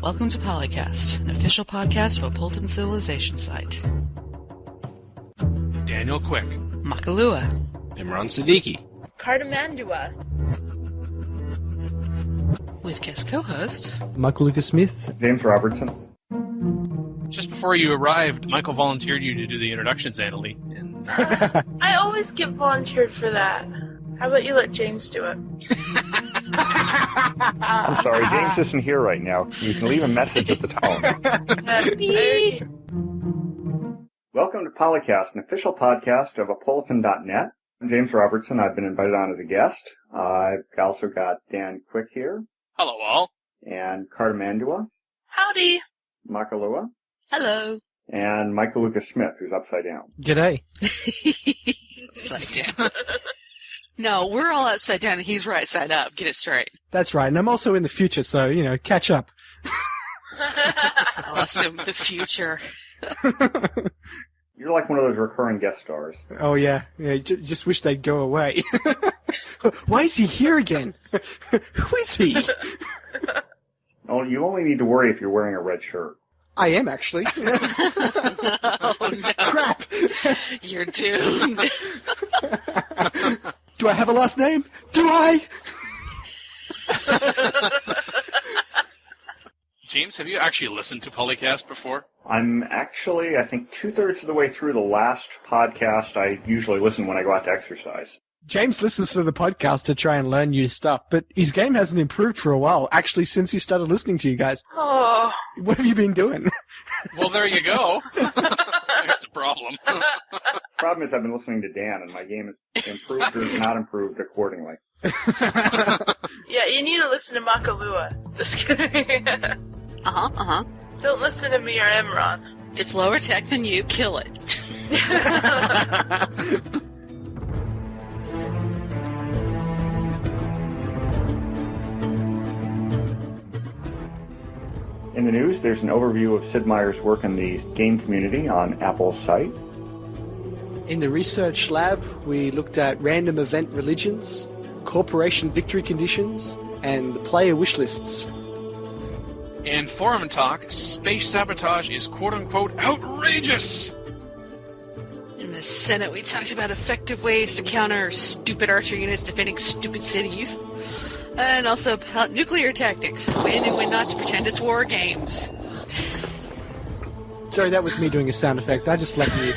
Welcome to PolyCast, an official podcast of Apolyton Civilization Site. Daniel Quick. Makahlua. Imran Siddiqui. Cartimandua. With guest co-hosts Michael Smith. James Robertson. Just before you arrived, Michael volunteered you to do the introductions, Annalee. And I always get volunteered for that. How about you let James do it? I'm sorry, James isn't here right now. You can leave a message at the tone. Beep. Welcome to PolyCast, an official podcast of Apolyton.net. I'm James Robertson. I've been invited on as a guest. I've also got Dan Quick here. hello, all. And Cartimandua. Howdy. Makahlua. Hello. And Michael Lucas Smith, who's upside down. G'day. Upside down. No, we're all upside down and he's right side up. Get it straight. That's right, and I'm also in the future, so, catch up. I'll assume the future. You're like one of those recurring guest stars. Oh, yeah. Just wish they'd go away. Why is he here again? Who is he? Oh, you only need to worry if you're wearing a red shirt. I am, actually. Oh, no. Crap! You're doomed. Do I have a last name? Do I? James, have you actually listened to PolyCast before? I'm actually, I think, 2/3 of the way through the last podcast. I usually listen when I go out to exercise. James listens to the podcast to try and learn new stuff, but his game hasn't improved for a while, actually, since he started listening to you guys. Oh. What have you been doing? Well, there you go. There's the problem. Problem is I've been listening to Dan, and my game has improved or not improved accordingly. Yeah, you need to listen to Makahlua. Just kidding. Uh-huh. Don't listen to me or Imran. If it's lower tech than you, kill it. In the news, there's an overview of Sid Meier's work in the game community on Apple's site. In the research lab, we looked at random event religions, corporation victory conditions, and the player wish lists. In Forum Talk, space sabotage is quote-unquote outrageous! In the Senate, we talked about effective ways to counter stupid archer units defending stupid cities. And also about nuclear tactics, when and when not to pretend it's war games. Sorry, that was me doing a sound effect. I just like you.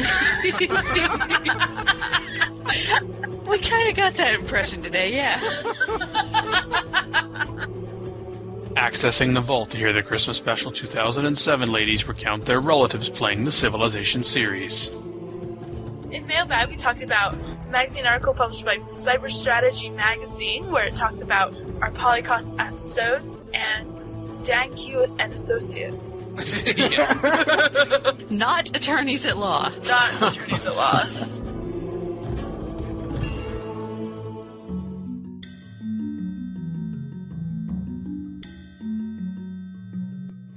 We kind of got that impression today, yeah. Accessing the vault to hear the Christmas special 2007 ladies recount their relatives playing the Civilization series. In Mailbag, we talked about a magazine article published by Cyber Strategy Magazine, where it talks about our PolyCast episodes and DanQ and Associates. Not attorneys at law. Not attorneys at law.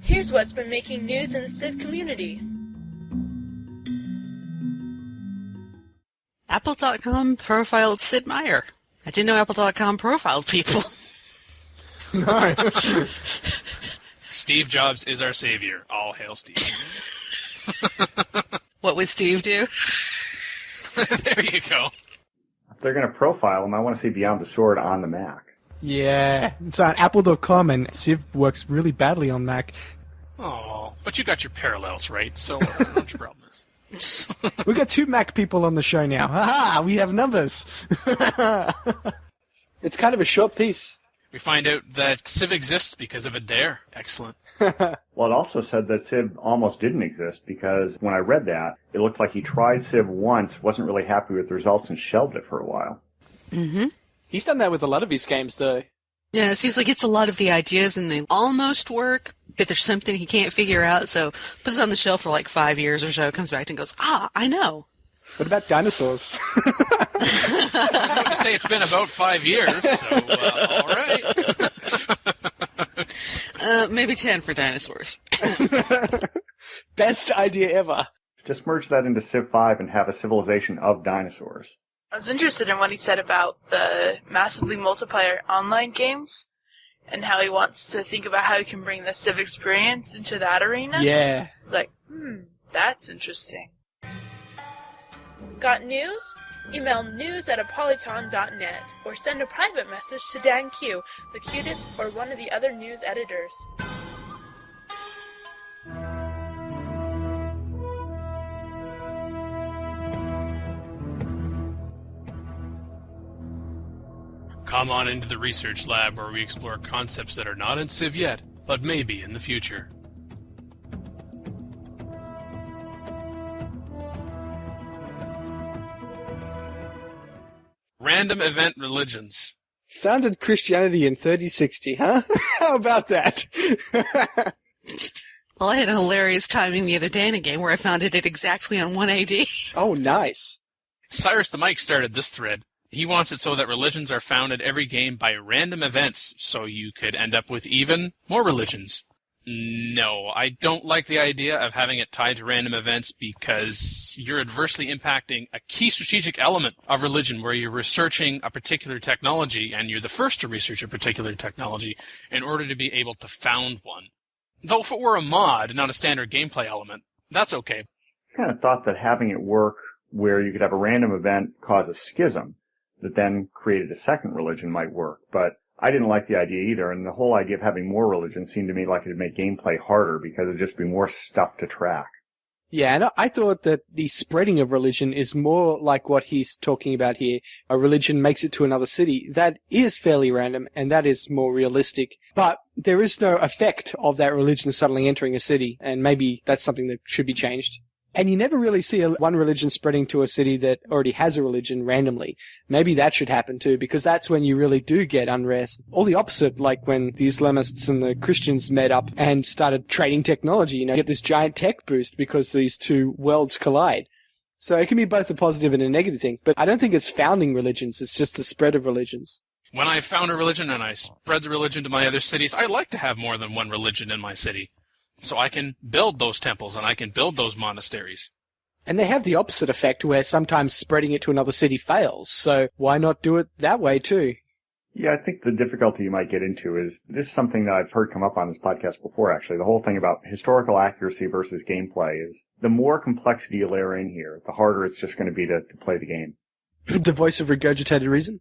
Here's what's been making news in the Civ community. Apple.com profiled Sid Meier. I didn't know Apple.com profiled people. No. Steve Jobs is our savior. All hail Steve. What would Steve do? There you go. If they're going to profile him, I want to see Beyond the Sword on the Mac. Yeah, it's on Apple.com, and Civ works really badly on Mac. Oh, but you got your parallels right, so what's your problem is? We've got 2 Mac people on the show now. Ha-ha, we have numbers. It's kind of a short piece. We find out that Civ exists because of a dare. Excellent. Well, it also said that Civ almost didn't exist because when I read that, it looked like he tried Civ once, wasn't really happy with the results, and shelved it for a while. Mm-hmm. He's done that with a lot of his games, though. Yeah, it seems like it's a lot of the ideas and they almost work, but there's something he can't figure out, so puts it on the shelf for like 5 years or so, comes back and goes, I know. What about dinosaurs? I was going to say it's been about 5 years, so all right. Maybe 10 for dinosaurs. Best idea ever. Just merge that into Civ 5 and have a civilization of dinosaurs. I was interested in what he said about the massively multiplayer online games. and how he wants to think about how he can bring the civ experience into that arena. Yeah. It's like, that's interesting. Got news? Email news@apolyton.net or send a private message to DanQ, the cutest, or one of the other news editors. Come on into the research lab where we explore concepts that are not in Civ yet, but maybe in the future. Random event religions. Founded Christianity in 3060, huh? How about that? Well, I had a hilarious timing the other day in a game where I founded it exactly on 1 AD. Oh, nice. Cyrus the Mike started this thread. He wants it so that religions are founded every game by random events, so you could end up with even more religions. No, I don't like the idea of having it tied to random events because you're adversely impacting a key strategic element of religion where you're researching a particular technology and you're the first to research a particular technology in order to be able to found one. Though if it were a mod, not a standard gameplay element, that's okay. I kind of thought that having it work where you could have a random event cause a schism that then created a second religion might work, but I didn't like the idea either, and the whole idea of having more religions seemed to me like it would make gameplay harder because it'd just be more stuff to track. Yeah, and I thought that the spreading of religion is more like what he's talking about here. A religion makes it to another city. That is fairly random, and that is more realistic. But there is no effect of that religion suddenly entering a city, and maybe that's something that should be changed. And you never really see one religion spreading to a city that already has a religion randomly. Maybe that should happen too, because that's when you really do get unrest. Or the opposite, like when the Islamists and the Christians met up and started trading technology. You get this giant tech boost because these two worlds collide. So it can be both a positive and a negative thing. But I don't think it's founding religions. It's just the spread of religions. When I found a religion and I spread the religion to my other cities, I like to have more than one religion in my city. So I can build those temples and I can build those monasteries. And they have the opposite effect where sometimes spreading it to another city fails. So why not do it that way too? Yeah, I think the difficulty you might get into is, this is something that I've heard come up on this podcast before actually, the whole thing about historical accuracy versus gameplay is the more complexity you layer in here, the harder it's just going to be to play the game. The voice of regurgitated reason?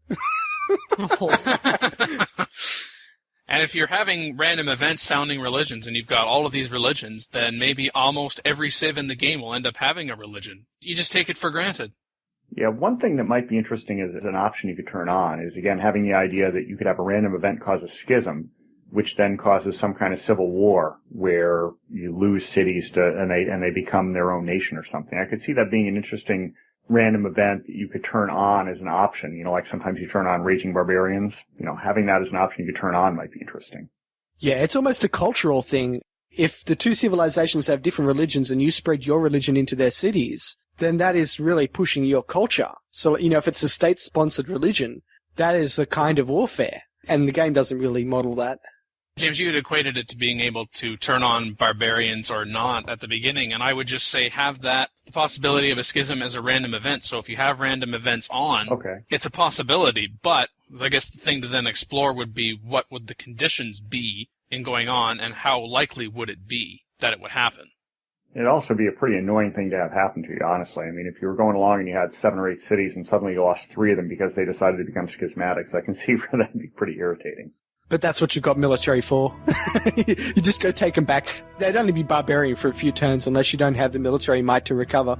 And if you're having random events founding religions and you've got all of these religions, then maybe almost every civ in the game will end up having a religion. You just take it for granted. Yeah, one thing that might be interesting as an option you could turn on is, again, having the idea that you could have a random event cause a schism, which then causes some kind of civil war where you lose cities and they become their own nation or something. I could see that being an interesting random event that you could turn on as an option. Like sometimes you turn on Raging Barbarians. Having that as an option you could turn on might be interesting. Yeah, it's almost a cultural thing. If the two civilizations have different religions and you spread your religion into their cities, then that is really pushing your culture. So, if it's a state-sponsored religion, that is a kind of warfare. And the game doesn't really model that. James, you had equated it to being able to turn on barbarians or not at the beginning, and I would just say have the possibility of a schism as a random event. So if you have random events on, okay, it's a possibility, but I guess the thing to then explore would be what would the conditions be in going on, and how likely would it be that it would happen. It'd also be a pretty annoying thing to have happen to you, honestly. I mean, if you were going along and you had 7 or 8 cities and suddenly you lost 3 of them because they decided to become schismatics, I can see where that'd be pretty irritating. But that's what you've got military for. You just go take them back. They'd only be barbarian for a few turns unless you don't have the military might to recover.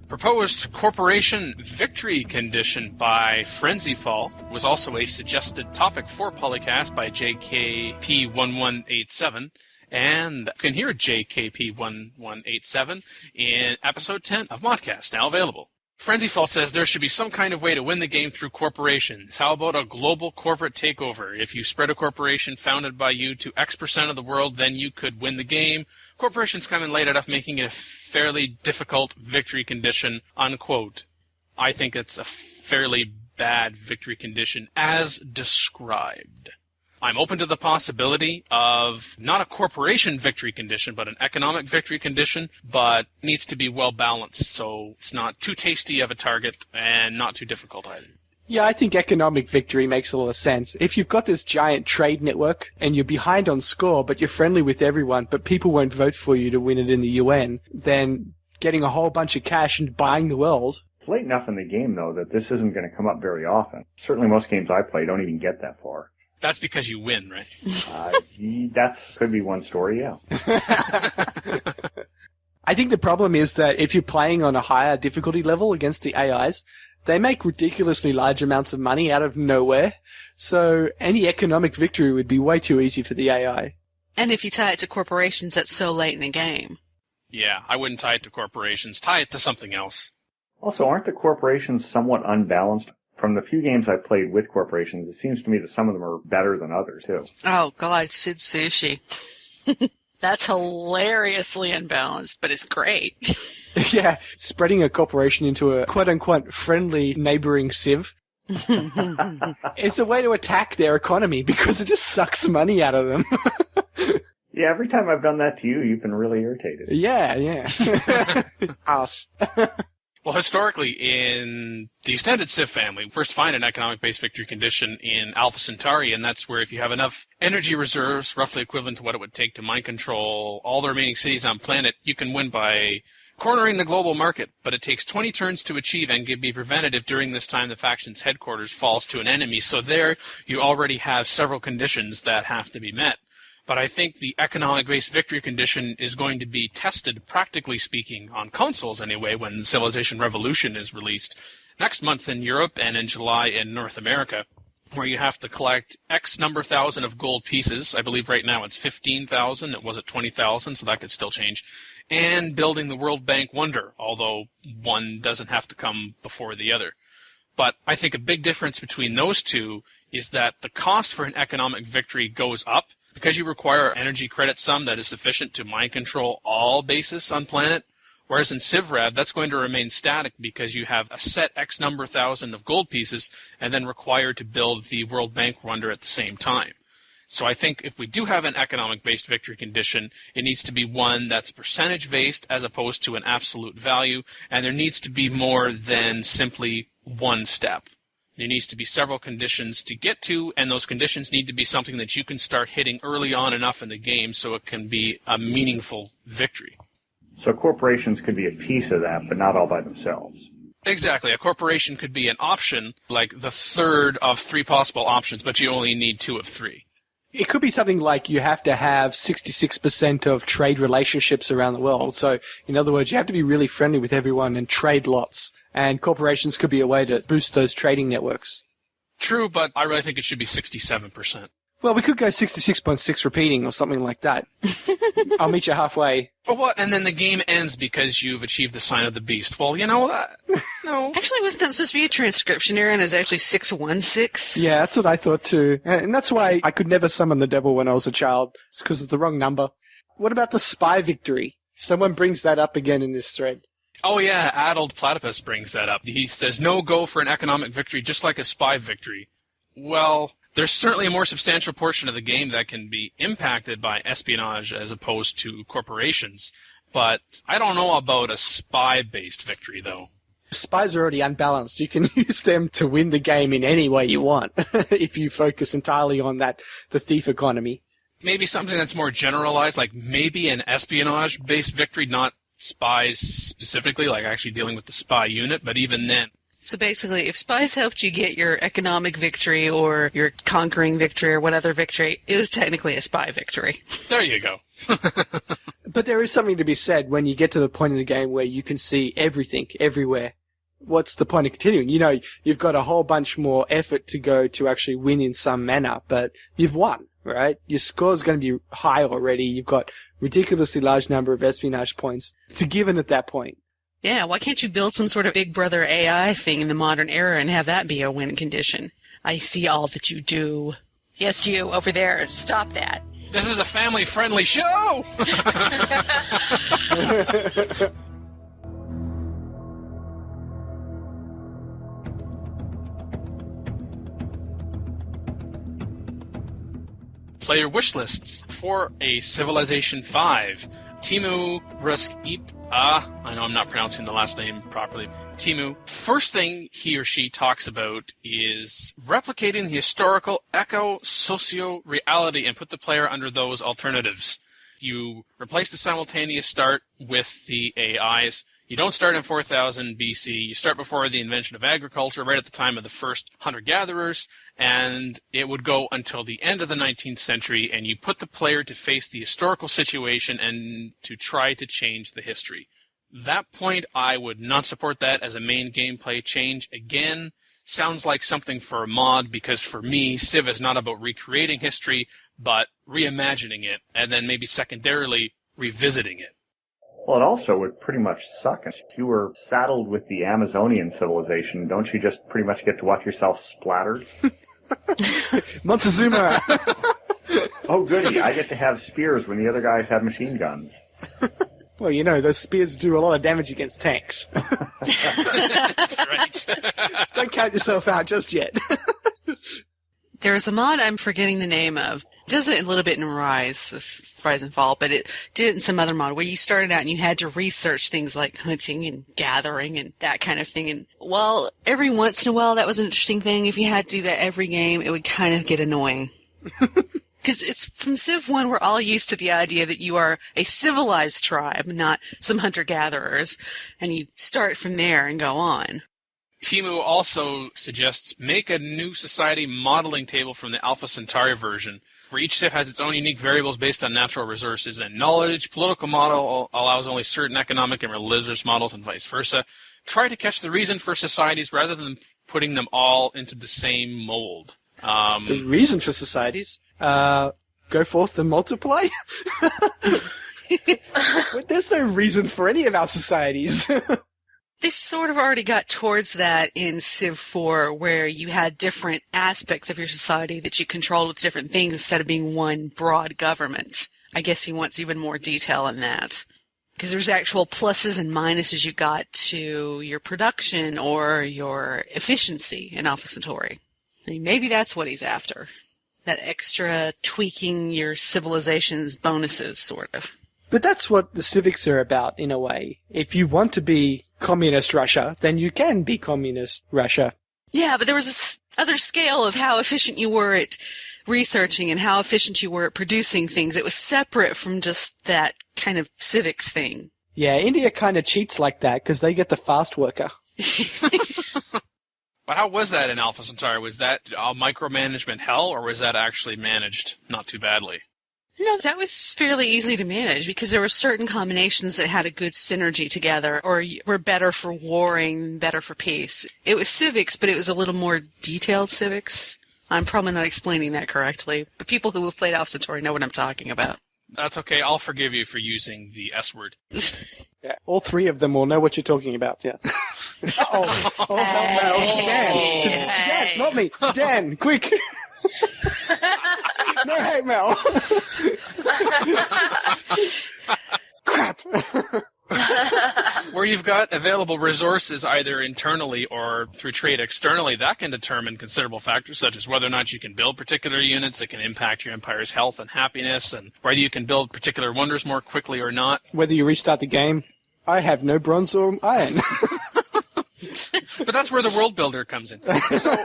Proposed corporation victory condition by Frenzyfall was also a suggested topic for PolyCast by JKP1187. And you can hear JKP1187 in episode 10 of ModCast, now available. Frenzyfall says there should be some kind of way to win the game through corporations. How about a global corporate takeover? If you spread a corporation founded by you to X% of the world, then you could win the game. Corporations come in late enough, making it a fairly difficult victory condition, unquote. I think it's a fairly bad victory condition as described. I'm open to the possibility of not a corporation victory condition, but an economic victory condition, but needs to be well balanced, so it's not too tasty of a target and not too difficult either. Yeah, I think economic victory makes a lot of sense. If you've got this giant trade network and you're behind on score, but you're friendly with everyone, but people won't vote for you to win it in the UN, then getting a whole bunch of cash and buying the world. It's late enough in the game, though, that this isn't going to come up very often. Certainly most games I play don't even get that far. That's because you win, right? That could be one story, yeah. I think the problem is that if you're playing on a higher difficulty level against the AIs, they make ridiculously large amounts of money out of nowhere, so any economic victory would be way too easy for the AI. And if you tie it to corporations, that's so late in the game. Yeah, I wouldn't tie it to corporations. Tie it to something else. Also, aren't the corporations somewhat unbalanced? From the few games I've played with corporations, it seems to me that some of them are better than others, too. Oh, God, Sid Sushi. That's hilariously unbalanced, but it's great. Yeah, spreading a corporation into a quote-unquote friendly neighboring civ is a way to attack their economy because it just sucks money out of them. Yeah, every time I've done that to you, you've been really irritated. Yeah. Ass. Well, historically, in the extended Civ family, we first find an economic-based victory condition in Alpha Centauri, and that's where if you have enough energy reserves, roughly equivalent to what it would take to mind control all the remaining cities on planet, you can win by cornering the global market. But it takes 20 turns to achieve and can be prevented if during this time the faction's headquarters falls to an enemy. So there, you already have several conditions that have to be met. But I think the economic-based victory condition is going to be tested, practically speaking, on consoles anyway, when Civilization Revolution is released next month in Europe and in July in North America, where you have to collect X number thousand of gold pieces. I believe right now it's 15,000. It was at 20,000, so that could still change. And building the World Bank Wonder, although one doesn't have to come before the other. But I think a big difference between those two is that the cost for an economic victory goes up, because you require an energy credit sum that is sufficient to mind control all bases on planet, whereas in CivRev, that's going to remain static because you have a set X number thousand of gold pieces and then required to build the World Bank Wonder at the same time. So I think if we do have an economic-based victory condition, it needs to be one that's percentage-based as opposed to an absolute value, and there needs to be more than simply one step. There needs to be several conditions to get to, and those conditions need to be something that you can start hitting early on enough in the game so it can be a meaningful victory. So corporations could be a piece of that, but not all by themselves. Exactly. A corporation could be an option, like the third of three possible options, but you only need two of three. It could be something like you have to have 66% of trade relationships around the world. So, in other words, you have to be really friendly with everyone and trade lots. And corporations could be a way to boost those trading networks. True, but I really think it should be 67%. Well, we could go 66.6 repeating or something like that. I'll meet you halfway. But what? And then the game ends because you've achieved the sign of the beast. Well, you know what? No. Actually, wasn't that supposed to be a transcription error and it's actually 616? Yeah, that's what I thought too. And that's why I could never summon the devil when I was a child. It's because it's the wrong number. What about the spy victory? Someone brings that up again in this thread. Oh yeah, Addled Platypus brings that up. He says, no go for an economic victory, just like a spy victory. Well, there's certainly a more substantial portion of the game that can be impacted by espionage as opposed to corporations. But I don't know about a spy-based victory, though. Spies are already unbalanced. You can use them to win the game in any way you want if you focus entirely on the thief economy. Maybe something that's more generalized, like maybe an espionage-based victory, not spies specifically, like actually dealing with the spy unit, but even then. So basically, if spies helped you get your economic victory or your conquering victory or what other victory, it was technically a spy victory. There you go. But there is something to be said when you get to the point in the game where you can see everything, everywhere. What's the point of continuing? You know, you've got a whole bunch more effort to go to actually win in some manner, but you've won, right? Your score's going to be high already. You've got ridiculously large number of espionage points to given at that point. Yeah, why can't you build some sort of Big Brother AI thing in the modern era and have that be a win condition? I see all that you do. Yes, you over there. Stop that. This is a family-friendly show! player wish lists for a Civilization 5. Timu Ruskip, I know I'm not pronouncing the last name properly. Timu, first thing he or she talks about is replicating the historical echo-socio-reality and put the player under those alternatives. You replace the simultaneous start with the AIs. You don't start in 4000 BC. You start before the invention of agriculture, right at the time of the first hunter-gatherers, and it would go until the end of the 19th century, and you put the player to face the historical situation and to try to change the history. That point, I would not support that as a main gameplay change. Again, sounds like something for a mod, because for me, Civ is not about recreating history, but reimagining it, and then maybe secondarily revisiting it. Well, it also would pretty much suck. If you were saddled with the Amazonian civilization, don't you just pretty much get to watch yourself splattered? Montezuma! Oh, goody, I get to have spears when the other guys have machine guns. Well, you know, those spears do a lot of damage against tanks. That's right. Don't count yourself out just yet. There is a mod I'm forgetting the name of. It does it a little bit in Rise and Fall, but it did it in some other mod where you started out and you had to research things like hunting and gathering and that kind of thing. And, well, every once in a while that was an interesting thing. If you had to do that every game, it would kind of get annoying. Because it's from Civ 1, we're all used to the idea that you are a civilized tribe, not some hunter-gatherers, and you start from there and go on. Timu also suggests make a new society modeling table from the Alpha Centauri version, where each Civ has its own unique variables based on natural resources and knowledge. Political model allows only certain economic and religious models and vice versa. Try to catch the reason for societies rather than putting them all into the same mold. The reason for societies? Go forth and multiply? But there's no reason for any of our societies. They sort of already got towards that in Civ 4, where you had different aspects of your society that you controlled with different things instead of being one broad government. I guess he wants even more detail in that. Because there's actual pluses and minuses you got to your production or your efficiency in Alpha Centauri. I mean, maybe that's what he's after. That extra tweaking your civilization's bonuses, sort of. But that's what the civics are about, in a way. If you want to be communist Russia, then you can be communist Russia. Yeah, but there was this other scale of how efficient you were at researching and how efficient you were at producing things. It was separate from just that kind of civics thing. Yeah, India kind of cheats like that because they get the fast worker. But how was that in Alpha Centauri? Was that micromanagement hell, or was that actually managed not too badly? No, that was fairly easy to manage because there were certain combinations that had a good synergy together or were better for warring, better for peace. It was civics, but it was a little more detailed civics. I'm probably not explaining that correctly, but people who have played Alpha Centauri know what I'm talking about. That's okay. I'll forgive you for using the S word. Yeah, all three of them will know what you're talking about, yeah. Uh-oh. Oh, no, Dan. Dan, not me. Dan, quick. No hate mail. Crap. Where you've got available resources either internally or through trade externally, that can determine considerable factors such as whether or not you can build particular units that can impact your empire's health and happiness, and whether you can build particular wonders more quickly or not. Whether you restart the game, I have no bronze or iron. But that's where the world builder comes in. So...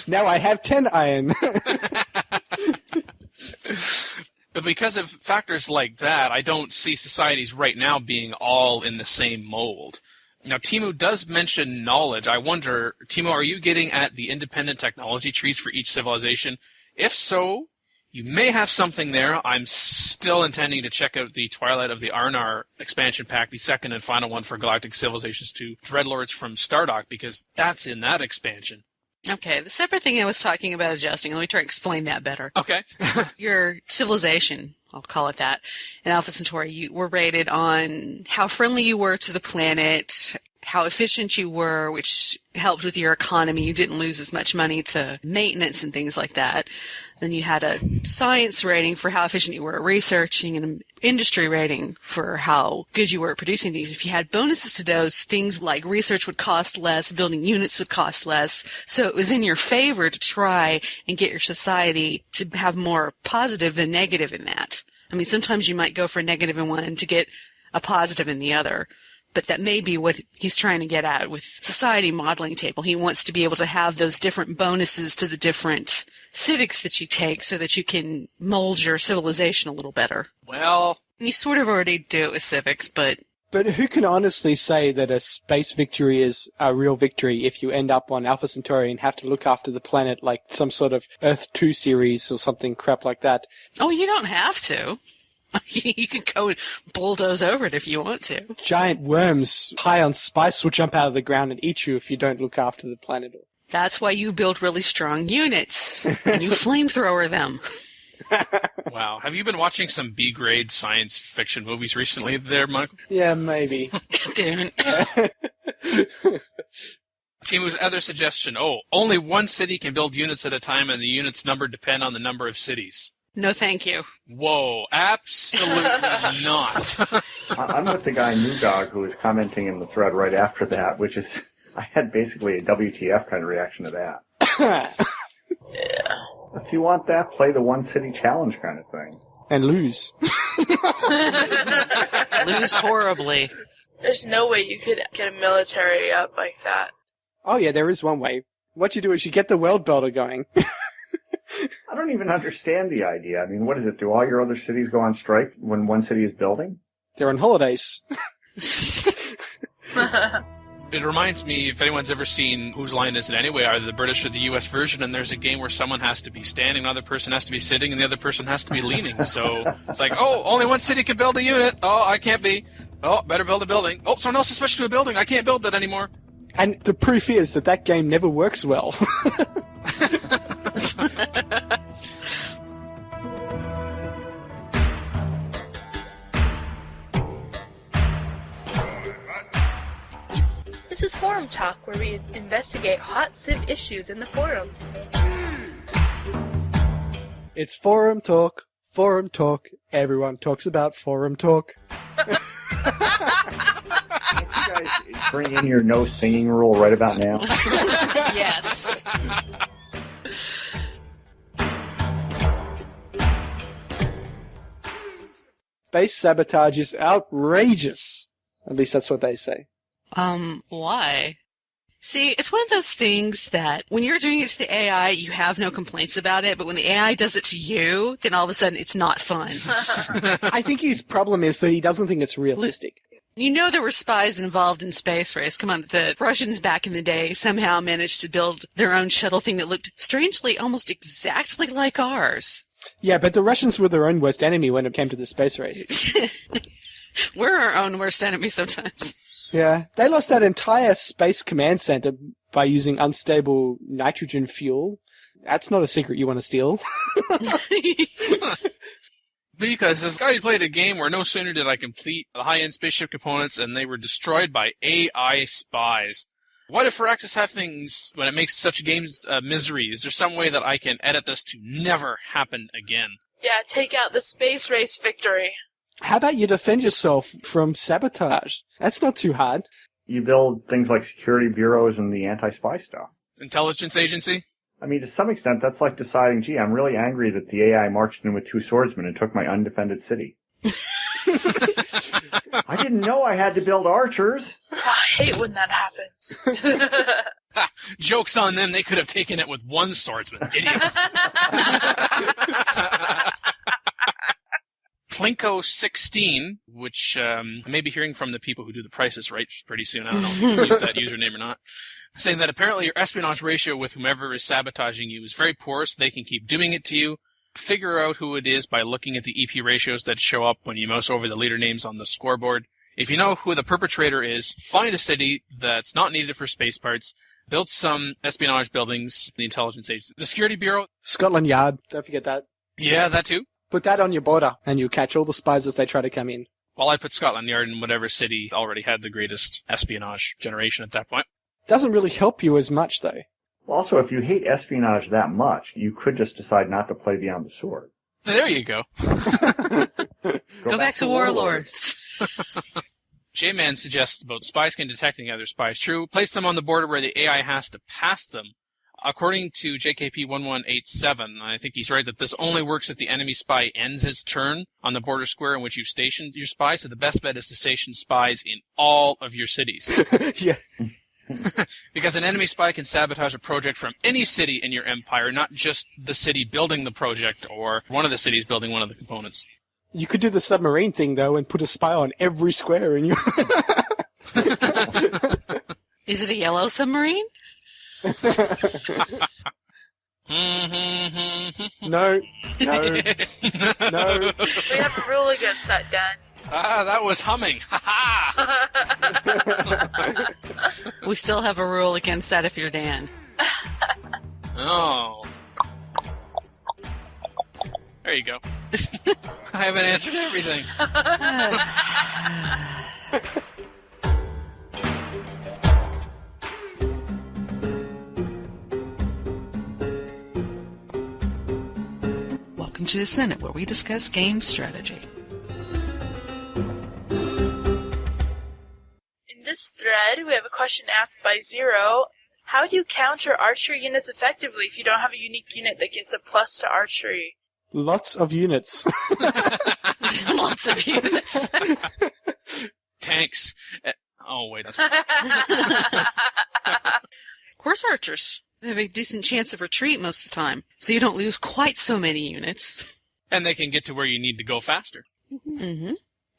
Now I have 10 iron. But because of factors like that, I don't see societies right now being all in the same mold. Now, Timu does mention knowledge. I wonder, Timu, are you getting at the independent technology trees for each civilization? If so, you may have something there. I'm still intending to check out the Twilight of the Arnar expansion pack, the second and final one for Galactic Civilizations 2, Dreadlords from Stardock, because that's in that expansion. Okay, the separate thing I was talking about adjusting, let me try to explain that better. Okay. Your civilization, I'll call it that, in Alpha Centauri, you were rated on how friendly you were to the planet, how efficient you were, which helped with your economy. You didn't lose as much money to maintenance and things like that. Then you had a science rating for how efficient you were at researching, and an industry rating for how good you were at producing these. If you had bonuses to those, things like research would cost less, building units would cost less. So it was in your favor to try and get your society to have more positive than negative in that. I mean, sometimes you might go for a negative in one to get a positive in the other. But that may be what he's trying to get at with society modeling table. He wants to be able to have those different bonuses to the different civics that you take so that you can mold your civilization a little better. Well, You sort of already do it with civics, but... But who can honestly say that a space victory is a real victory if you end up on Alpha Centauri and have to look after the planet like some sort of Earth 2 series or something crap like that? Oh, you don't have to. You can go and bulldoze over it if you want to. Giant worms high on spice will jump out of the ground and eat you if you don't look after the planet. That's why you build really strong units. And you flamethrower them. Wow. Have you been watching some B-grade science fiction movies recently there, Michael? Yeah, maybe. Damn it. Timu's other suggestion, only one city can build units at a time and the units' number depend on the number of cities. No, thank you. Whoa, absolutely not. I'm with the guy Newdog who was commenting in the thread right after that, which is, I had basically a WTF kind of reaction to that. Yeah. If you want that, play the one city challenge kind of thing. And lose. Lose horribly. There's no way you could get a military up like that. Oh yeah, there is one way. What you do is you get the world builder going. I don't even understand the idea. I mean, what is it? Do all your other cities go on strike when one city is building? They're on holidays. It reminds me, if anyone's ever seen Whose Line Is It Anyway, either the British or the US version, and there's a game where someone has to be standing, another person has to be sitting, and the other person has to be leaning. So it's like, only one city can build a unit. Oh, I can't be. Oh, better build a building. Oh, someone else is switched to a building. I can't build that anymore. And the proof is that game never works well. This is Forum Talk, where we investigate hot civ issues in the forums. It's forum talk. Forum talk. Everyone talks about forum talk. Can't you guys bring in your no singing rule right about now? Yes. Space sabotage is outrageous. At least that's what they say. Why? See, it's one of those things that when you're doing it to the AI, you have no complaints about it, but when the AI does it to you, then all of a sudden it's not fun. I think his problem is that he doesn't think it's realistic. You know there were spies involved in space race. Come on, the Russians back in the day somehow managed to build their own shuttle thing that looked strangely almost exactly like ours. Yeah, but the Russians were their own worst enemy when it came to the space race. We're our own worst enemy sometimes. Yeah, they lost that entire space command center by using unstable nitrogen fuel. That's not a secret you want to steal. Because this guy played a game where no sooner did I complete the high-end spaceship components and they were destroyed by AI spies. Why do Firaxis have things when it makes such games misery? Is there some way that I can edit this to never happen again? Yeah, take out the space race victory. How about you defend yourself from sabotage? That's not too hard. You build things like security bureaus and the anti-spy stuff. Intelligence agency? I mean, to some extent, that's like deciding, gee, I'm really angry that the AI marched in with 2 swordsmen and took my undefended city. I didn't know I had to build archers. Oh, I hate when that happens. Joke's on them, they could have taken it with 1 swordsman. Idiots. Plinko16, which I may be hearing from the people who do the prices right pretty soon. I don't know if you can use that username or not. Saying that apparently your espionage ratio with whomever is sabotaging you is very poor, so they can keep doing it to you. Figure out who it is by looking at the EP ratios that show up when you mouse over the leader names on the scoreboard. If you know who the perpetrator is, find a city that's not needed for space parts, build some espionage buildings, the intelligence agency, the security bureau. Scotland Yard, don't forget that. Yeah, that too. Put that on your border, and you'll catch all the spies as they try to come in. Well, I'd put Scotland Yard in whatever city already had the greatest espionage generation at that point. Doesn't really help you as much, though. Well, also, if you hate espionage that much, you could just decide not to play Beyond the Sword. There you go. Go back to Warlords. J-Man suggests about spies can detecting other spies. True, place them on the border where the AI has to pass them. According to JKP1187, I think he's right that this only works if the enemy spy ends his turn on the border square in which you've stationed your spies, so the best bet is to station spies in all of your cities. Yeah. Because an enemy spy can sabotage a project from any city in your empire, not just the city building the project or one of the cities building one of the components. You could do the submarine thing, though, and put a spy on every square in your... Is it a yellow submarine? No. We have a rule against that, Dan. Ah, that was humming. Ha ha! We still have a rule against that if you're Dan. Oh. There you go. I haven't answered everything. Welcome to the Senate, where we discuss game strategy. In this thread, we have a question asked by Zero. How do you counter archer units effectively if you don't have a unique unit that gets a plus to archery? Lots of units. Lots of units. Tanks. Oh, wait. That's Horse archers. They have a decent chance of retreat most of the time, so you don't lose quite so many units. And they can get to where you need to go faster. Mm-hmm.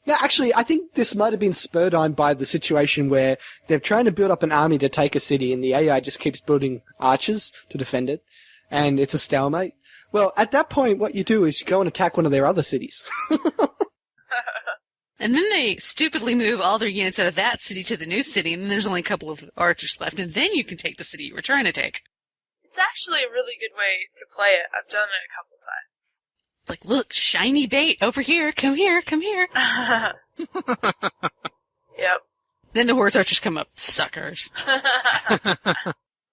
Now, actually, I think this might have been spurred on by the situation where they're trying to build up an army to take a city, and the AI just keeps building archers to defend it, and it's a stalemate. Well, at that point, what you do is you go and attack one of their other cities. And then they stupidly move all their units out of that city to the new city, and then there's only a couple of archers left, and then you can take the city you were trying to take. It's actually a really good way to play it. I've done it a couple times. Like, look, shiny bait over here. Come here, come here. Yep. Then the horse archers come up. Suckers.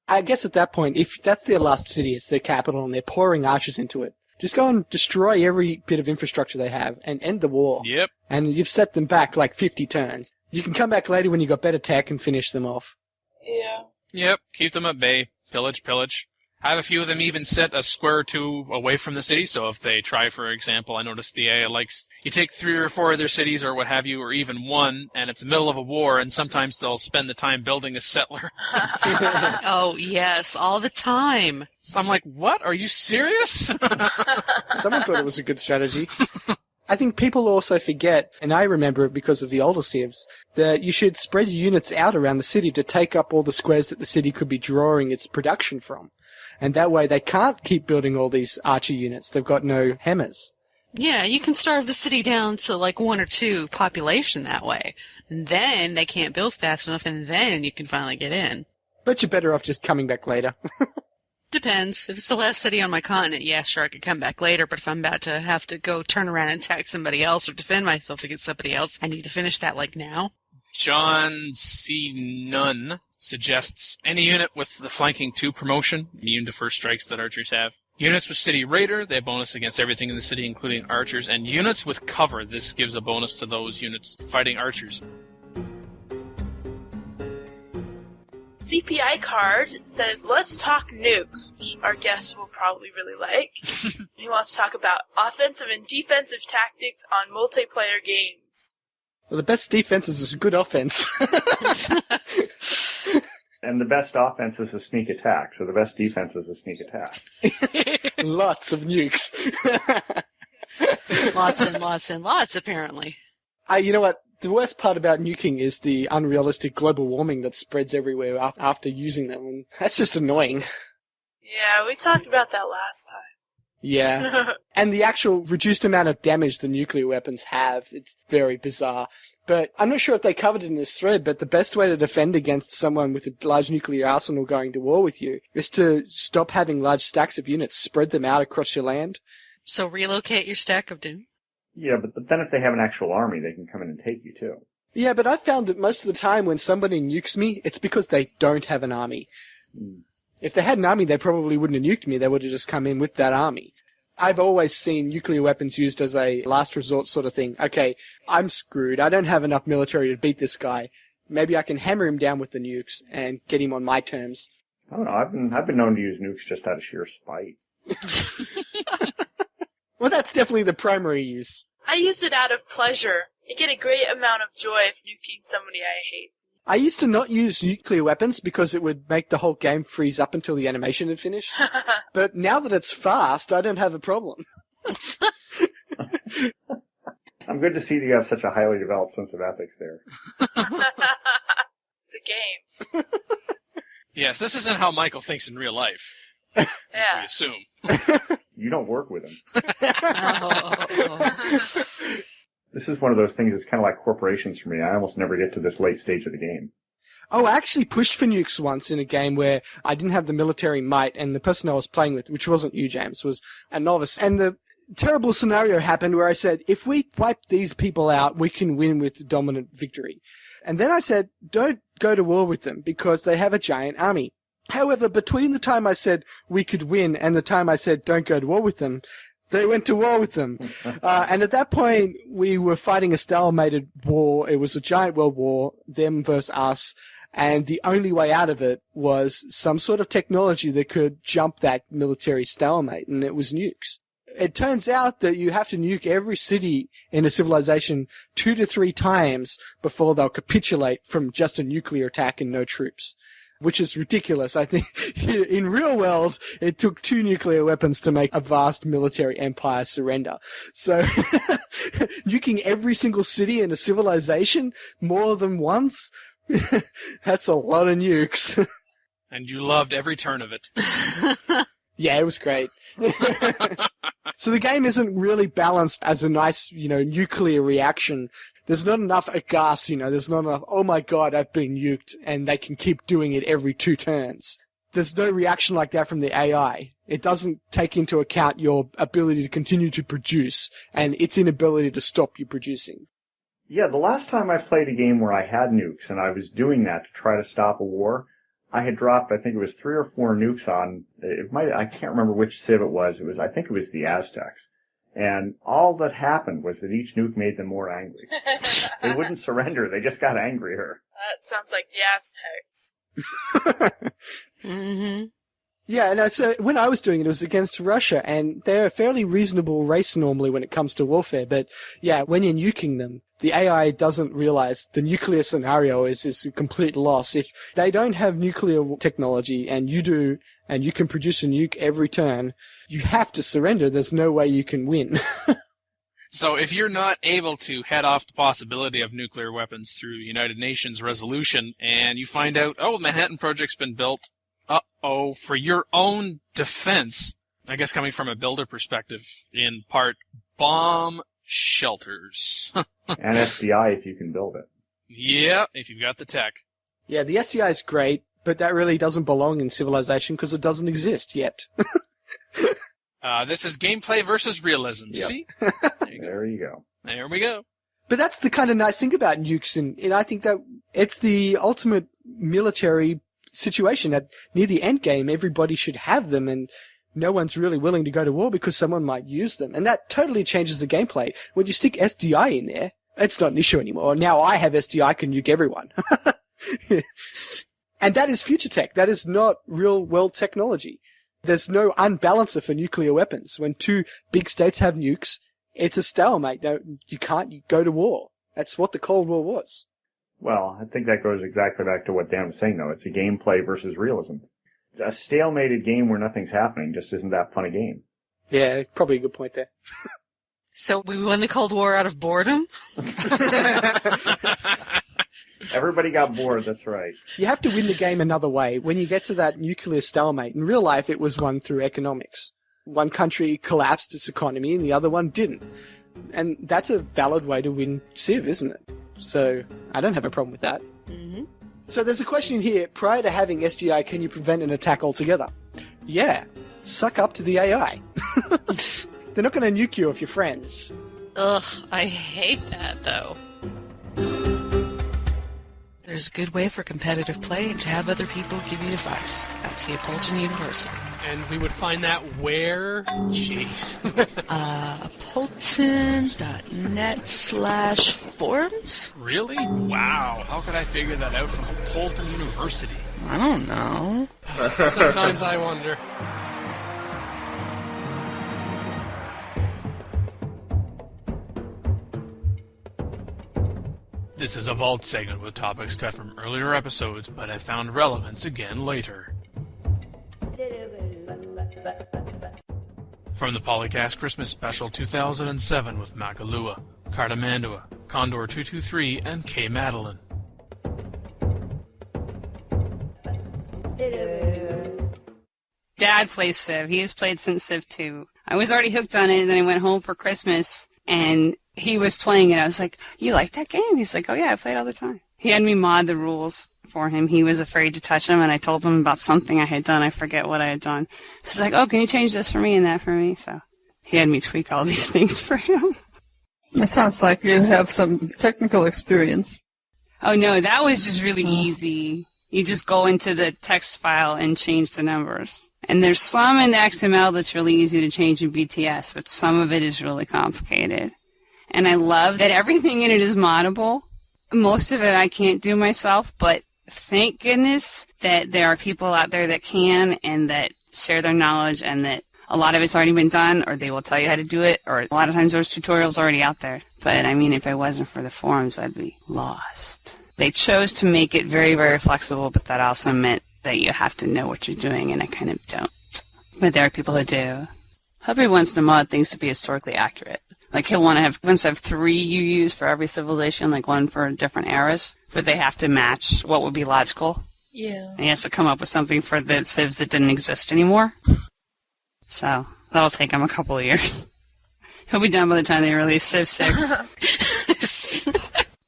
I guess at that point, if that's their last city, it's their capital, and they're pouring archers into it, just go and destroy every bit of infrastructure they have and end the war. Yep. And you've set them back like 50 turns. You can come back later when you've got better tech and finish them off. Yeah. Yep. Keep them at bay. Pillage, pillage. Have a few of them even set a square or two away from the city, so if they try, for example, I noticed the AI likes, you take 3 or 4 of their cities or what have you, or even one, and it's the middle of a war, and sometimes they'll spend the time building a settler. Oh, yes, all the time. So I'm like, what? Are you serious? Someone thought it was a good strategy. I think people also forget, and I remember it because of the older civs, that you should spread your units out around the city to take up all the squares that the city could be drawing its production from. And that way they can't keep building all these archer units. They've got no hammers. Yeah, you can starve the city down to like 1 or 2 population that way. And then they can't build fast enough, and then you can finally get in. But you're better off just coming back later. Depends. If it's the last city on my continent, yeah, sure, I could come back later. But if I'm about to have to go turn around and attack somebody else or defend myself against somebody else, I need to finish that like now. John C. Nunn suggests any unit with the flanking 2 promotion, immune to first strikes that archers have. Units with City Raider, they have bonus against everything in the city, including archers. And units with cover, this gives a bonus to those units fighting archers. CPI card says, let's talk nukes, which our guest will probably really like. He wants to talk about offensive and defensive tactics on multiplayer games. Well, the best defense is a good offense. And the best offense is a sneak attack, so the best defense is a sneak attack. Lots of nukes. Lots and lots and lots, apparently. You know what? The worst part about nuking is the unrealistic global warming that spreads everywhere after using them. And that's just annoying. Yeah, we talked about that last time. Yeah. And the actual reduced amount of damage the nuclear weapons have, it's very bizarre. But I'm not sure if they covered it in this thread, but the best way to defend against someone with a large nuclear arsenal going to war with you is to stop having large stacks of units, spread them out across your land. So relocate your stack of doom. Yeah, but then if they have an actual army, they can come in and take you, too. Yeah, but I've found that most of the time when somebody nukes me, it's because they don't have an army. If they had an army, they probably wouldn't have nuked me. They would have just come in with that army. I've always seen nuclear weapons used as a last resort sort of thing. Okay, I'm screwed. I don't have enough military to beat this guy. Maybe I can hammer him down with the nukes and get him on my terms. I don't know. I've been known to use nukes just out of sheer spite. Well, that's definitely the primary use. I use it out of pleasure. I get a great amount of joy of nuking somebody I hate. I used to not use nuclear weapons because it would make the whole game freeze up until the animation had finished. But now that it's fast, I don't have a problem. I'm good to see that you have such a highly developed sense of ethics there. It's a game. Yes, this isn't how Michael thinks in real life. Yeah. We assume. You don't work with him. Oh. This is one of those things that's kind of like corporations for me. I almost never get to this late stage of the game. Oh, I actually pushed for nukes once in a game where I didn't have the military might, and the person I was playing with, which wasn't you, James, was a novice. And the terrible scenario happened where I said, if we wipe these people out, we can win with dominant victory. And then I said, don't go to war with them because they have a giant army. However, between the time I said we could win and the time I said don't go to war with them, they went to war with them. And at that point, we were fighting a stalemated war. It was a giant world war, them versus us. And the only way out of it was some sort of technology that could jump that military stalemate, and it was nukes. It turns out that you have to nuke every city in a civilization 2 to 3 times before they'll capitulate from just a nuclear attack and no troops, which is ridiculous. I think in real world, it took 2 nuclear weapons to make a vast military empire surrender. So nuking every single city in a civilization more than once, that's a lot of nukes. And you loved every turn of it. Yeah, it was great. So the game isn't really balanced as a nice, nuclear reaction. There's not enough aghast, there's not enough, oh my god, I've been nuked, and they can keep doing it every 2 turns. There's no reaction like that from the AI. It doesn't take into account your ability to continue to produce and its inability to stop you producing. Yeah, the last time I played a game where I had nukes and I was doing that to try to stop a war, I had dropped, I think it was 3 or 4 nukes on, I can't remember which civ it was. I think it was the Aztecs. And all that happened was that each nuke made them more angry. They wouldn't surrender, they just got angrier. That sounds like the Aztecs. Mm-hmm. Yeah, and so when I was doing it, it was against Russia, and they're a fairly reasonable race normally when it comes to warfare, but yeah, when you're nuking them, the AI doesn't realize the nuclear scenario is a complete loss. If they don't have nuclear technology and you do, and you can produce a nuke every turn, you have to surrender. There's no way you can win. So if you're not able to head off the possibility of nuclear weapons through United Nations resolution, and you find out, the Manhattan Project's been built, for your own defense, I guess coming from a builder perspective, in part, bomb shelters. And SDI if you can build it. Yeah, if you've got the tech. Yeah, the SDI is great, but that really doesn't belong in Civilization because it doesn't exist yet. This is gameplay versus realism. Yep. See? There you go. There we go. But that's the kind of nice thing about nukes, and I think that it's the ultimate military situation. That near the end game, everybody should have them, and no one's really willing to go to war because someone might use them. And that totally changes the gameplay. When you stick SDI in there, it's not an issue anymore. Now I have SDI, I can nuke everyone. And that is future tech. That is not real world technology. There's no unbalancer for nuclear weapons. When 2 big states have nukes, it's a stalemate. You can't go to war. That's what the Cold War was. Well, I think that goes exactly back to what Dan was saying, though. It's a gameplay versus realism. A stalemated game where nothing's happening just isn't that fun a game. Yeah, probably a good point there. So we won the Cold War out of boredom? Everybody got bored, that's right. You have to win the game another way. When you get to that nuclear stalemate, in real life it was won through economics. One country collapsed its economy and the other one didn't. And that's a valid way to win Civ, isn't it? So I don't have a problem with that. Mm-hmm. So there's a question here. Prior to having SDI, can you prevent an attack altogether? Yeah. Suck up to the AI. They're not going to nuke you if you're friends. Ugh, I hate that, though. There's a good way for competitive play and to have other people give you advice. That's the Apolyton University. And we would find that where? Jeez. Apolyton.net/forums? Really? Wow. How could I figure that out from Apolyton University? I don't know. Sometimes I wonder. This is a vault segment with topics cut from earlier episodes, but I found relevance again later. From the PolyCast Christmas Special 2007 with Makahlua, Cartimandua, Condor 223, and K. Madeline. Dad plays Civ. He has played since Civ 2. I was already hooked on it, and then I went home for Christmas, and he was playing it. I was like, you like that game? He's like, oh yeah, I play it all the time. He had me mod the rules for him. He was afraid to touch them, and I told him about something I had done. I forget what I had done. So he's like, oh, can you change this for me and that for me? So he had me tweak all these things for him. It sounds like you have some technical experience. Oh no, that was just really easy. You just go into the text file and change the numbers. And there's some in the XML that's really easy to change in BTS, but some of it is really complicated. And I love that everything in it is moddable. Most of it I can't do myself, but thank goodness that there are people out there that can and that share their knowledge, and that a lot of it's already been done, or they will tell you how to do it, or a lot of times there's tutorials already out there. But I mean, if it wasn't for the forums, I'd be lost. They chose to make it very, very flexible, but that also meant that you have to know what you're doing, and I kind of don't. But there are people who do. Hubby wants to mod things to be historically accurate. Like he'll want to have 3 UUs for every civilization, like one for different eras, but they have to match what would be logical. Yeah. And he has to come up with something for the civs that didn't exist anymore. So that'll take him a couple of years. He'll be done by the time they release Civ 6.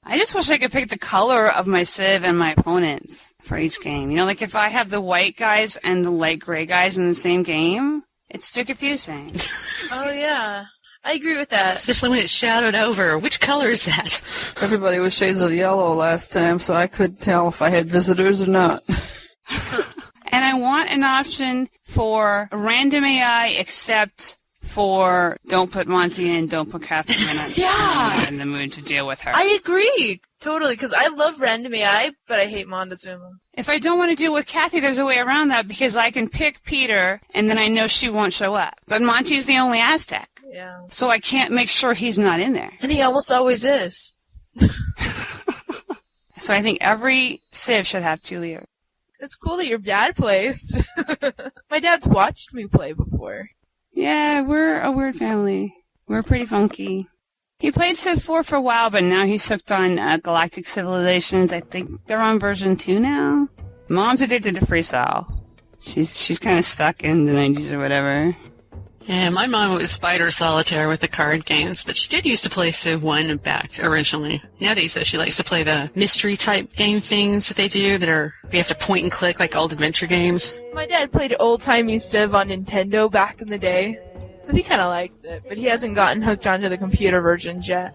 I just wish I could pick the color of my Civ and my opponents for each game. You know, like if I have the white guys and the light gray guys in the same game, it's too confusing. Oh, yeah. I agree with that. Especially when it's shadowed over. Which color is that? Everybody was shades of yellow last time, so I couldn't tell if I had visitors or not. And I want an option for random AI except for don't put Monty in, don't put Catherine in. Yeah. I'm not in the mood to deal with her. I agree. Totally, because I love random AI, but I hate Montezuma. If I don't want to deal with Kathy, there's a way around that because I can pick Peter and then I know she won't show up. But Monty's the only Aztec. Yeah. So I can't make sure he's not in there. And he almost always is. So I think every Civ should have 2 leaders. It's cool that your dad plays. My dad's watched me play before. Yeah, we're a weird family. We're pretty funky. He played Civ 4 for a while, but now he's hooked on Galactic Civilizations. I think they're on version 2 now. Mom's addicted to Freestyle. She's kind of stuck in the 90s or whatever. Yeah, my mom was Spider Solitaire with the card games, but she did used to play Civ 1 back originally. Nowadays, though, she likes to play the mystery-type game things that they do that are, you have to point and click like old adventure games. My dad played old-timey Civ on Nintendo back in the day, so he kind of likes it, but he hasn't gotten hooked onto the computer versions yet.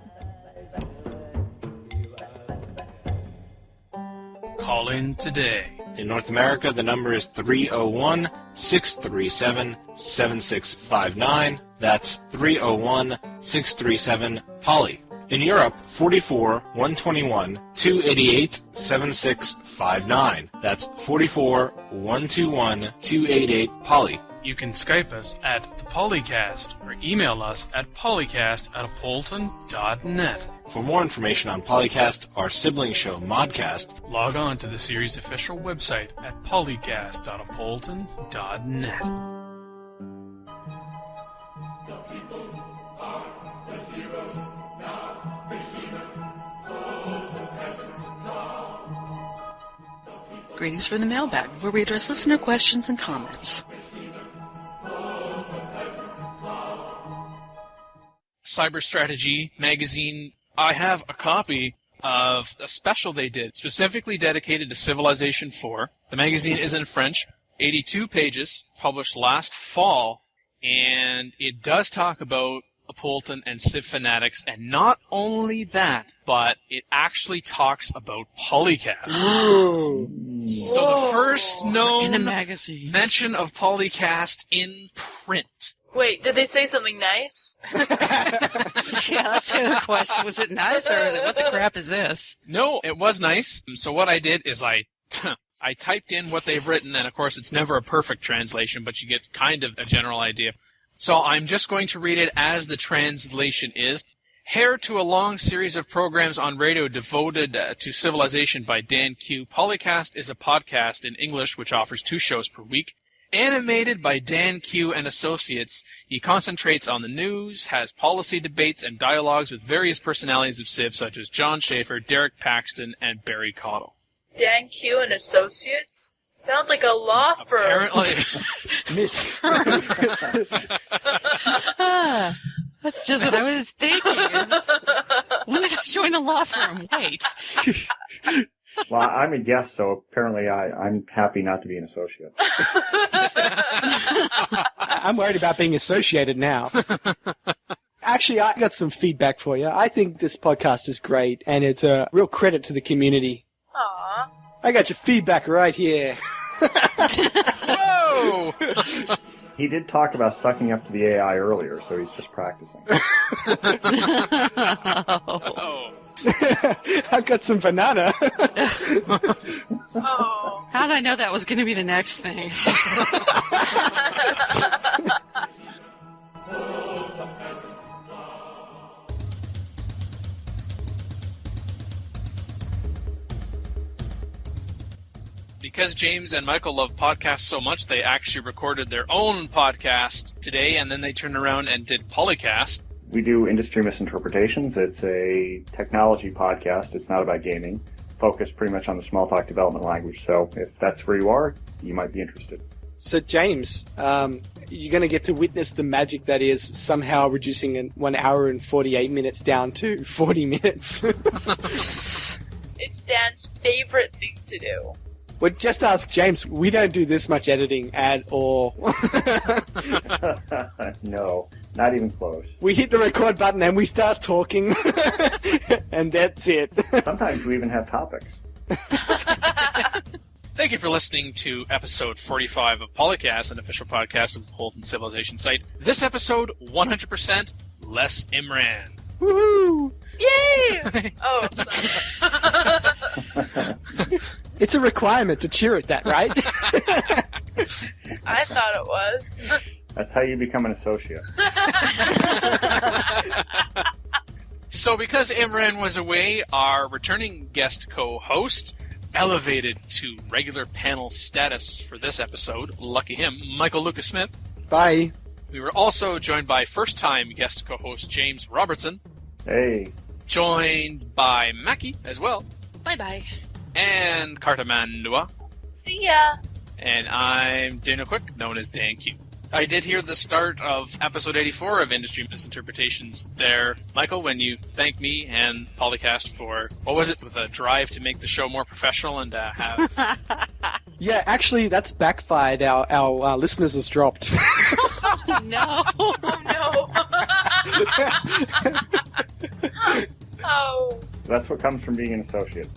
Call in today. In North America, the number is 301-637-7659. That's 301-637-POLY. In Europe, 44-121-288-7659. That's 44-121-288-POLY. You can Skype us at the PolyCast or email us at polycast@apolyton.net. For more information on PolyCast, our sibling show ModCast, Log on to the series' official website at polycast.apolyton.net. Greetings from the Mailbag, where we address listener questions and comments. Cyber Strategy magazine. I have a copy of a special they did, specifically dedicated to Civilization 4. The magazine is in French, 82 pages, published last fall, and it does talk about Apolyton, and Civ fanatics, and not only that, but it actually talks about PolyCast. So the first In a known magazine. mention of PolyCast in print. Wait, did they say something nice? Yeah, that's the other question. Was it nice, or what the crap is this? No, it was nice. So what I did is I typed in what they've written, and of course it's never a perfect translation, but you get kind of a general idea. So I'm just going to read it as the translation is. Heir to a long series of programs on radio devoted to civilization by DanQ, PolyCast is a podcast in English which offers 2 shows per week. Animated by DanQ and Associates, he concentrates on the news, has policy debates, and dialogues with various personalities of Civ such as John Schaefer, Derek Paxton, and Barry Cottle. DanQ and Associates? Sounds like a law firm. Apparently. Miss. That's just what I was thinking. When did I join a law firm? Wait. Well, I'm a guest, so apparently I'm happy not to be an associate. I'm worried about being associated now. Actually, I got some feedback for you. I think this podcast is great, and it's a real credit to the community. Aww. I got your feedback right here. Whoa! He did talk about sucking up to the AI earlier, so he's just practicing. Oh. I've got some banana. Oh. How did I know that was going to be the next thing? Because James and Michael love podcasts so much, they actually recorded their own podcast today, and then they turned around and did PolyCast. We do Industry Misinterpretations. It's a technology podcast. It's not about gaming. Focused pretty much on the small talk development language. So if that's where you are, you might be interested. So, James, you're going to get to witness the magic that is somehow reducing 1 hour and 48 minutes down to 40 minutes. It's Dan's favorite thing to do. Well, just ask James. We don't do this much editing at all. No, not even close. We hit the record button and we start talking, and that's it. Sometimes we even have topics. Thank you for listening to episode 45 of PolyCast, an official podcast of the Apolyton Civilization Site. This episode, 100% less Imran. Woohoo! Yay! Oh, sorry. It's a requirement to cheer at that, right? I thought it was. That's how you become an associate. So because Imran was away, our returning guest co-host, elevated to regular panel status for this episode, lucky him, Michael Lucas Smith. Bye. We were also joined by first-time guest co-host James Robertson, Hey. joined by Mackie as well, Bye-bye. and Cartimandua, See ya. and I'm Daniel Quick, known as DanQ. I did hear the start of episode 84 of Industry Misinterpretations there, Michael, when you thanked me and PolyCast for, what was it, with a drive to make the show more professional and have... Yeah, actually, that's backfired. Our listeners has dropped. Oh, no. Oh, no. Oh. That's what comes from being an associate.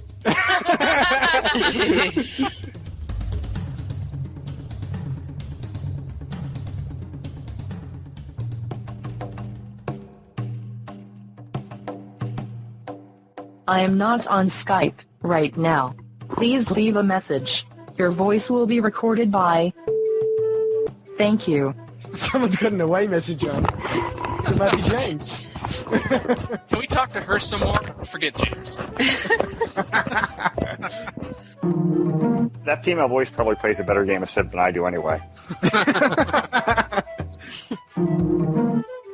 I am not on Skype right now. Please leave a message. Your voice will be recorded by... Thank you. Someone's got an away message on. It might be James. Can we talk to her some more? Forget James. That female voice probably plays a better game of Civ than I do anyway.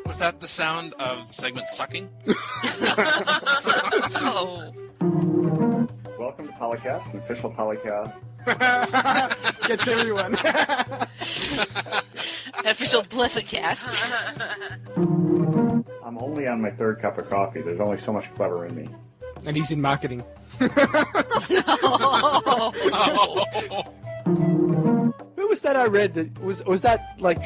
Was that the sound of the segment sucking? Oh. Welcome to PolyCast, an official PolyCast. Gets everyone. Official Bleffacast. I'm only on my third cup of coffee. There's only so much clever in me. And he's in marketing. Oh. Who was that I read that was that like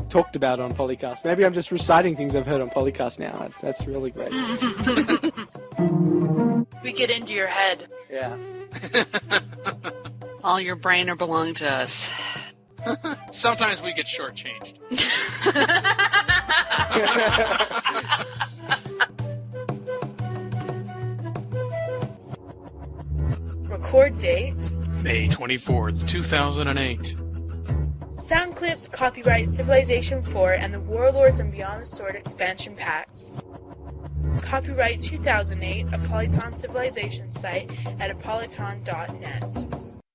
talked about on PolyCast. Maybe I'm just reciting things I've heard on PolyCast now. That's really great. We get into your head. Yeah. All your brain are belong to us. Sometimes we get shortchanged. Record date May 24th, 2008. Sound clips copyright Civilization 4 and the Warlords and Beyond the Sword expansion packs. Copyright 2008 Apolyton Civilization Site at apolyton.net.